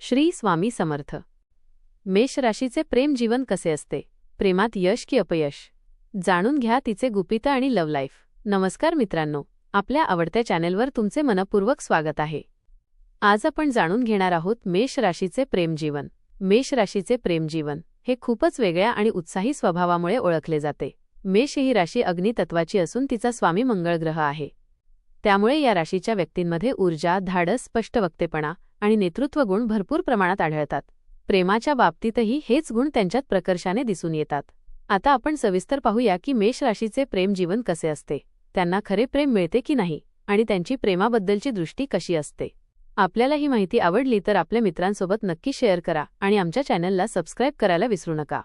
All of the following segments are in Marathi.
श्री स्वामी समर्थ. मेष राशीचे प्रेम जीवन कसे असते? प्रेमात यश की अपयश? जाणून घ्या तिचे गुपित आणि लव्ह लाईफ. नमस्कार मित्रांनो, आपल्या आवडत्या चॅनेलवर तुमचे मनपूर्वक स्वागत आहे. आज आपण जाणून घेणार आहोत मेष राशीचे प्रेम जीवन. मेष राशीचे प्रेम जीवन हे खूपच वेगळ्या आणि उत्साही स्वभावामुळे ओळखले जाते. मेष ही राशी अग्नितत्वाची असून तिचा स्वामी मंगळ ग्रह आहे. त्यामुळे या राशीच्या व्यक्तींमध्ये ऊर्जा, धाडस, स्पष्टवक्तेपणा आणि नेतृत्व गुण भरपूर प्रमाणात आढळतात. प्रेमाच्या बाबतीतही हेच गुण त्यांच्यात प्रकर्षाने दिसून येतात. आता आपण सविस्तर पाहूया की मेष राशीचे प्रेम जीवन कसे असते, त्यांना खरे प्रेम मिळते की नाही आणि त्यांची प्रेमाबद्दलची दृष्टी कशी असते. आपल्याला ही माहिती आवडली तर आपल्या मित्रांसोबत नक्की शेअर करा आणि आमच्या चॅनलला सबस्क्राईब करायला विसरू नका.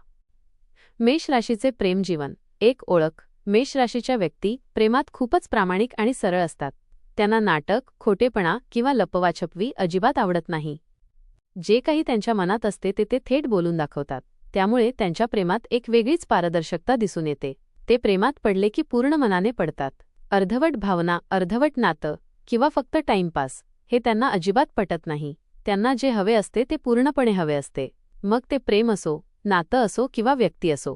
मेष राशीचे प्रेम जीवन. एक ओळख. मेष राशीच्या व्यक्ती प्रेमात खूपच प्रामाणिक आणि सरळ असतात. त्यांना नाटक, खोटेपणा किंवा लपवाछपवी अजिबात आवडत नाही. जे काही त्यांच्या मनात असते ते थेट बोलून दाखवतात. त्यामुळे त्यांच्या प्रेमात एक वेगळीच पारदर्शकता दिसून येते. ते प्रेमात पडले की पूर्ण मनाने पडतात. अर्धवट भावना, अर्धवट नातं किंवा फक्त टाइमपास हे त्यांना अजिबात पटत नाही. त्यांना जे हवे असते ते पूर्णपणे हवे असते. मग ते प्रेम असो, नातं असो किंवा व्यक्ती असो.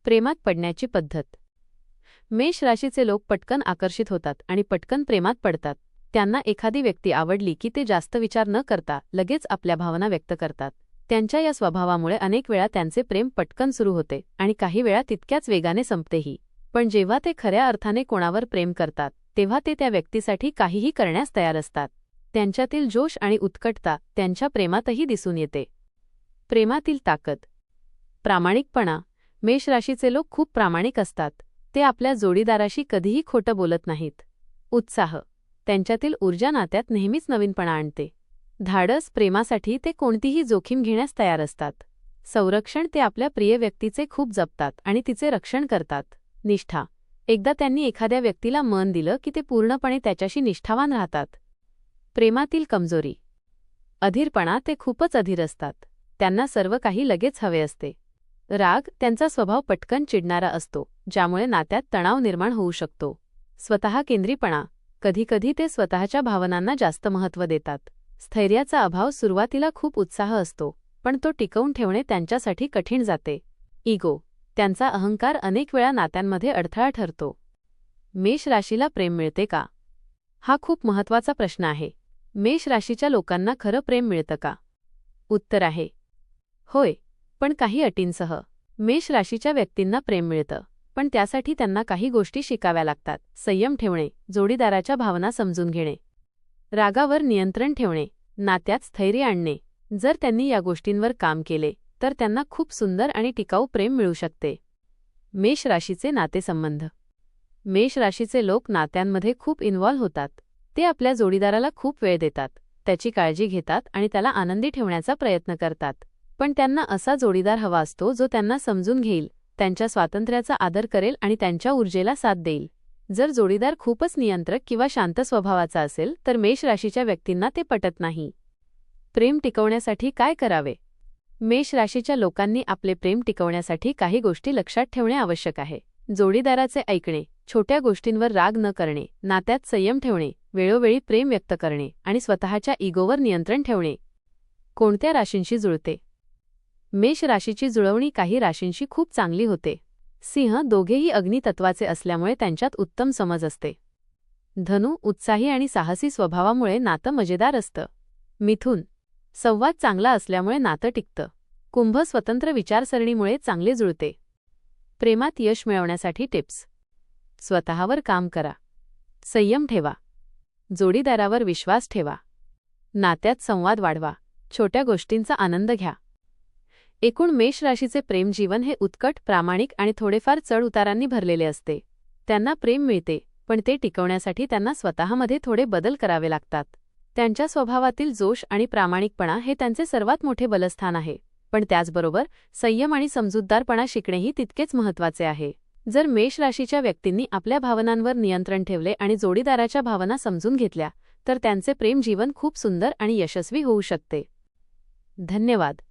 प्रेमात पडण्याची पद्धत. मेष राशीचे लोक पटकन आकर्षित होतात आणि पटकन प्रेमात पडतात. त्यांना एखादी व्यक्ती आवडली की ते जास्त विचार न करता लगेच आपल्या भावना व्यक्त करतात. त्यांच्या या स्वभावामुळे अनेक वेळा त्यांचे प्रेम पटकन सुरू होते आणि काही वेळा तितक्याच वेगाने संपतेही. पण जेव्हा ते खऱ्या अर्थाने कोणावर प्रेम करतात तेव्हा ते त्या व्यक्तीसाठी काहीही करण्यास तयार असतात. त्यांच्यातील जोश आणि उत्कटता त्यांच्या प्रेमातही दिसून येते. प्रेमातील ताकद. प्रामाणिकपणा. मेष राशीचे लोक खूप प्रामाणिक असतात. ते आपल्या जोडीदाराशी कधीही खोटं बोलत नाहीत. उत्साह. त्यांच्यातील ऊर्जा नात्यात नेहमीच नवीनपणा आणते. धाडस. प्रेमासाठी ते कोणतीही जोखीम घेण्यास तयार असतात. संरक्षण. ते आपल्या प्रिय व्यक्तीचे खूप जपतात आणि तिचे रक्षण करतात. निष्ठा. एकदा त्यांनी एखाद्या व्यक्तीला मन दिलं की ते पूर्णपणे त्याच्याशी निष्ठावान राहतात. प्रेमातील कमजोरी. अधीरपणा. ते खूपच अधीर असतात. त्यांना सर्व काही लगेच हवे असते. राग. त्यांचा स्वभाव पटकन चिडणारा असतो, ज्यामुळे नात्यात तणाव निर्माण होऊ शकतो. स्वतः केंद्रीपणा. कधीकधी ते स्वतःच्या भावनांना जास्त महत्त्व देतात. स्थैर्याचा अभाव. सुरुवातीला खूप उत्साह असतो, पण तो टिकवून ठेवणे त्यांच्यासाठी कठीण जाते. इगो. त्यांचा अहंकार अनेक वेळा नात्यांमध्ये अडथळा ठरतो. मेष राशीला प्रेम मिळते का? हा खूप महत्त्वाचा प्रश्न आहे. मेष राशीच्या लोकांना खरं प्रेम मिळतं का? उत्तर आहे होय, पण काही अटींसह. मेष राशीच्या व्यक्तींना प्रेम मिळतं, पण त्यासाठी त्यांना काही गोष्टी शिकाव्या लागतात. संयम ठेवणे, जोडीदाराच्या भावना समजून घेणे, रागावर नियंत्रण ठेवणे, नात्यात स्थैर्य आणणे. जर त्यांनी या गोष्टींवर काम केले तर त्यांना खूप सुंदर आणि टिकाऊ प्रेम मिळू शकते. मेष राशीचे नातेसंबंध. मेष राशीचे लोक नात्यांमध्ये खूप इन्व्हॉल्व होतात. ते आपल्या जोडीदाराला खूप वेळ देतात, त्याची काळजी घेतात आणि त्याला आनंदी ठेवण्याचा प्रयत्न करतात. पण त्यांना असा जोडीदार हवा असतो जो त्यांना समजून घेईल, त्यांच्या स्वातंत्र्याचा आदर करेल आणि त्यांच्या ऊर्जेला साथ देईल. जर जोडीदार खूपच नियंत्रक किंवा शांत स्वभावाचा असेल तर मेष राशीच्या व्यक्तींना ते पटत नाही. प्रेम टिकवण्यासाठी काय करावे? मेष राशीच्या लोकांनी आपले प्रेम टिकवण्यासाठी काही गोष्टी लक्षात ठेवणे आवश्यक आहे. जोडीदाराचे ऐकणे, छोट्या गोष्टींवर राग न करणे, नात्यात संयम ठेवणे, वेळोवेळी प्रेम व्यक्त करणे आणि स्वतःच्या इगोवर नियंत्रण ठेवणे. कोणत्या राशींशी जुळते? मेष राशीची जुळवणी काही राशींशी खूप चांगली होते. सिंह. दोघेही अग्नितत्वाचे असल्यामुळे त्यांच्यात उत्तम समज असते. धनु. उत्साही आणि साहसी स्वभावामुळे नातं मजेदार असतं. मिथुन. संवाद चांगला असल्यामुळे नातं टिकतं. कुंभ. स्वतंत्र विचारसरणीमुळे चांगले जुळते. प्रेमात यश मिळवण्यासाठी टिप्स. स्वतःवर काम करा. संयम ठेवा. जोडीदारावर विश्वास ठेवा. नात्यात संवाद वाढवा. छोट्या गोष्टींचा आनंद घ्या. एकूण मेष राशीचे प्रेम जीवन हे उत्कट, प्रामाणिक आणि थोडेफार चढ-उतारांनी भरलेले असते. त्यांना प्रेम मिळते, पण ते टिकवण्यासाठी त्यांना स्वतःमध्ये थोडे बदल करावे लागतात. त्यांच्या स्वभावातील जोश आणि प्रामाणिकपणा हे त्यांचे सर्वात मोठे बलस्थान आहे. पण त्याचबरोबर संयम आणि समजूतदारपणा शिकणेही तितकेच महत्त्वाचे आहे. जर मेष राशीच्या व्यक्तींनी आपल्या भावनांवर नियंत्रण ठेवले आणि जोडीदाराच्या भावना समजून घेतल्या तर त्यांचे प्रेम जीवन खूप सुंदर आणि यशस्वी होऊ शकते. धन्यवाद.